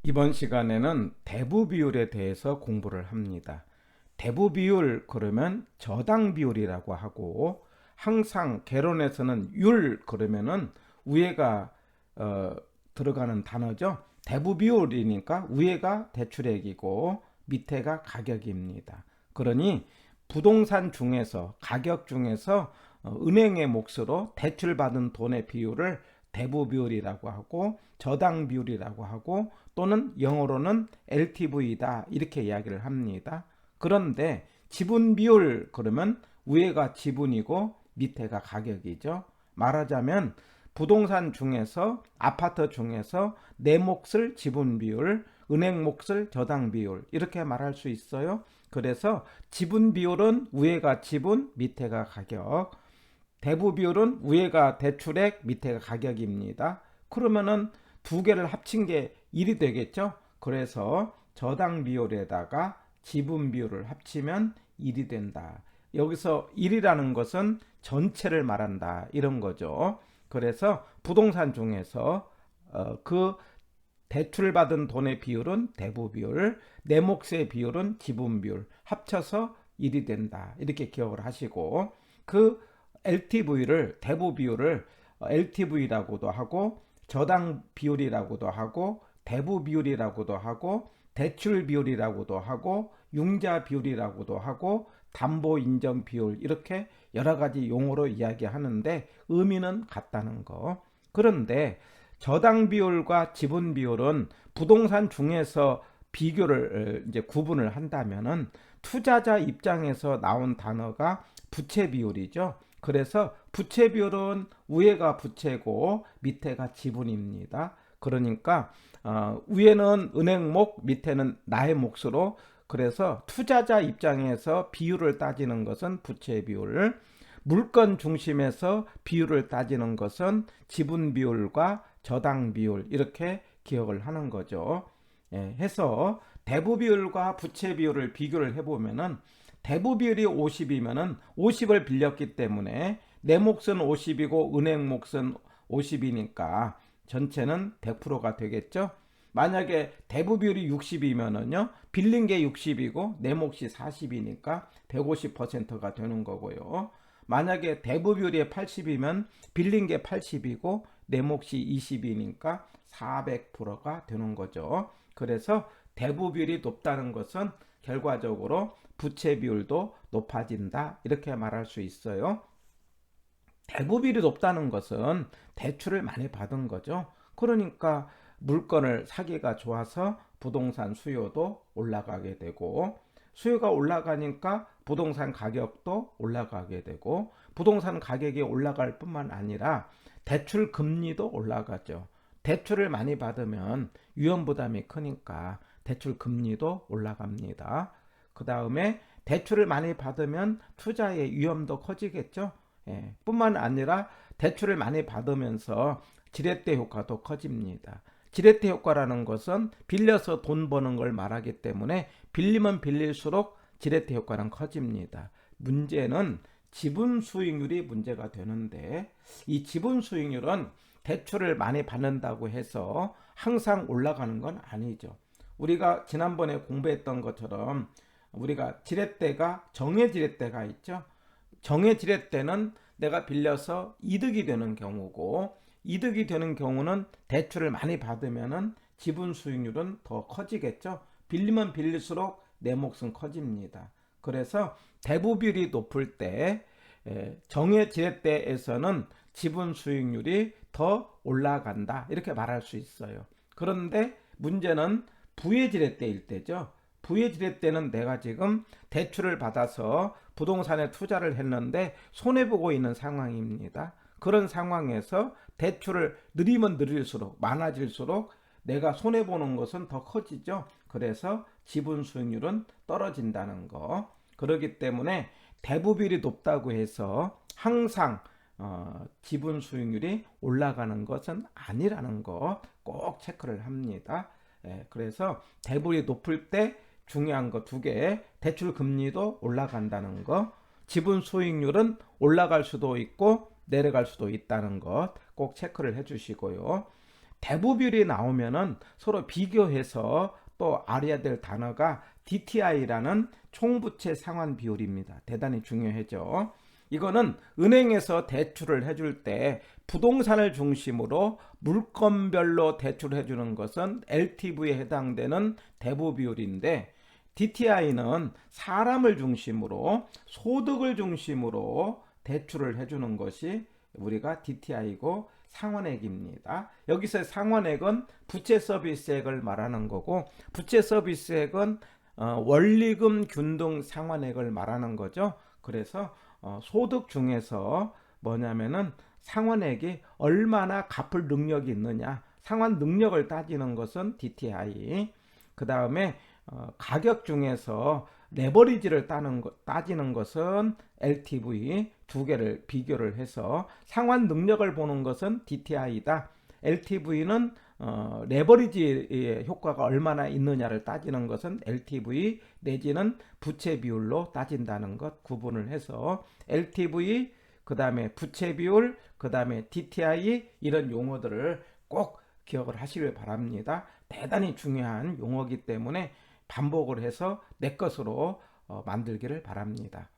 이번 시간에는 대부 비율에 대해서 공부를 합니다. 대부 비율 그러면 저당 비율이라고 하고, 항상 개론에서는 율 그러면은 위에가 어, 들어가는 단어죠. 대부 비율이니까 위에가 대출액이고 밑에가 가격입니다. 그러니 부동산 중에서 가격 중에서 은행의 몫으로 대출받은 돈의 비율을 대부 비율이라고 하고, 저당 비율이라고 하고, 또는 영어로는 LTV다 이렇게 이야기를 합니다. 그런데 지분 비율 그러면 위에가 지분이고 밑에가 가격이죠. 말하자면 부동산 중에서, 아파트 중에서 내 몫을 지분 비율, 은행 몫을 저당 비율 이렇게 말할 수 있어요. 그래서 지분 비율은 위에가 지분, 밑에가 가격. 대부 비율은 위에가 대출액, 밑에가 가격입니다. 그러면은 두 개를 합친 게 1이 되겠죠. 그래서 저당 비율에다가 지분 비율을 합치면 1이 된다. 여기서 1이라는 것은 전체를 말한다 이런 거죠. 그래서 부동산 중에서 그 대출받은 돈의 비율은 대부 비율, 내 몫의 비율은 지분 비율 합쳐서 1이 된다 이렇게 기억을 하시고, 그 LTV를, 대부 비율을 LTV라고도 하고, 저당 비율이라고도 하고, 대부 비율이라고도 하고, 대출 비율이라고도 하고, 융자 비율이라고도 하고, 담보 인정 비율 이렇게 여러 가지 용어로 이야기하는데 의미는 같다는 거. 그런데 저당 비율과 지분 비율은 부동산 중에서 비교를 이제 구분을 한다면은 투자자 입장에서 나온 단어가 부채 비율이죠. 그래서 부채 비율은 위에가 부채고 밑에가 지분입니다. 그러니까 위에는 은행 몫, 밑에는 나의 몫으로, 그래서 투자자 입장에서 비율을 따지는 것은 부채 비율, 물건 중심에서 비율을 따지는 것은 지분 비율과 저당 비율 이렇게 기억을 하는 거죠. 해서 대부 비율과 부채 비율을 비교를 해보면은 대부 비율이 50이면은 50을 빌렸기 때문에 내 몫은 50이고 은행 몫은 50이니까 전체는 100%가 되겠죠. 만약에 대부 비율이 60이면은요, 빌린 게 60이고 내 몫이 40이니까 150%가 되는 거고요. 만약에 대부 비율이 80이면 빌린 게 80이고 내 몫이 20이니까 400%가 되는 거죠. 그래서 대부 비율이 높다는 것은 결과적으로 부채 비율도 높아진다 이렇게 말할 수 있어요. 대부 비율이 높다는 것은 대출을 많이 받은 거죠. 그러니까 물건을 사기가 좋아서 부동산 수요도 올라가게 되고, 수요가 올라가니까 부동산 가격도 올라가게 되고, 부동산 가격이 올라갈 뿐만 아니라 대출 금리도 올라가죠. 대출을 많이 받으면 위험 부담이 크니까 대출 금리도 올라갑니다. 그 다음에 대출을 많이 받으면 투자의 위험도 커지겠죠. 뿐만 아니라 대출을 많이 받으면서 지렛대 효과도 커집니다. 지렛대 효과라는 것은 빌려서 돈 버는 걸 말하기 때문에 빌리면 빌릴수록 지렛대 효과는 커집니다. 문제는 지분 수익률이 문제가 되는데, 이 지분 수익률은 대출을 많이 받는다고 해서 항상 올라가는 건 아니죠. 우리가 지난번에 공부했던 것처럼 우리가 지렛대가 정해 지렛대가 있죠. 정해 지렛대는 내가 빌려서 이득이 되는 경우고, 이득이 되는 경우는 대출을 많이 받으면은 지분 수익률은 더 커지겠죠. 빌리면 빌릴수록 내 몫은 커집니다. 그래서 대부 비율이 높을 때 정해 지렛대에서는 지분 수익률이 더 올라간다 이렇게 말할 수 있어요. 그런데 문제는 부의 지렛대일 때죠. 부의 지렛대는 내가 지금 대출을 받아서 부동산에 투자를 했는데 손해보고 있는 상황입니다. 그런 상황에서 대출을 느리면 느릴수록, 많아질수록 내가 손해보는 것은 더 커지죠. 그래서 지분 수익률은 떨어진다는 거. 그렇기 때문에 대부비율이 높다고 해서 항상 지분 수익률이 올라가는 것은 아니라는 거 꼭 체크를 합니다. 그래서 대부분이 높을 때 중요한 거 두 개, 대출 금리도 올라간다는 거, 지분 수익률은 올라갈 수도 있고 내려갈 수도 있다는 것 꼭 체크를 해주시고요. 대부 비율이 나오면은 서로 비교해서 또 알아야 될 단어가 DTI라는 총부채 상환 비율입니다. 대단히 중요하죠. 이거는 은행에서 대출을 해줄 때 부동산을 중심으로 물건별로 대출해 주는 것은 LTV에 해당되는 대부 비율인데, DTI는 사람을 중심으로 소득을 중심으로 대출을 해주는 것이 우리가 DTI고 상환액입니다. 여기서 상환액은 부채 서비스액을 말하는 거고, 부채 서비스액은 원리금 균등 상환액을 말하는 거죠. 그래서 소득 중에서 뭐냐면은 상환액이 얼마나 갚을 능력이 있느냐, 상환 능력을 따지는 것은 DTI. 그 다음에 가격 중에서 레버리지를 따지는 것은 LTV. 두 개를 비교를 해서 상환 능력을 보는 것은 DTI다. LTV는 레버리지의 효과가 얼마나 있느냐를 따지는 것은 LTV 내지는 부채 비율로 따진다는 것 구분을 해서 LTV, 그 다음에 부채 비율, 그 다음에 DTI, 이런 용어들을 꼭 기억을 하시길 바랍니다. 대단히 중요한 용어이기 때문에 반복을 해서 내 것으로 만들기를 바랍니다.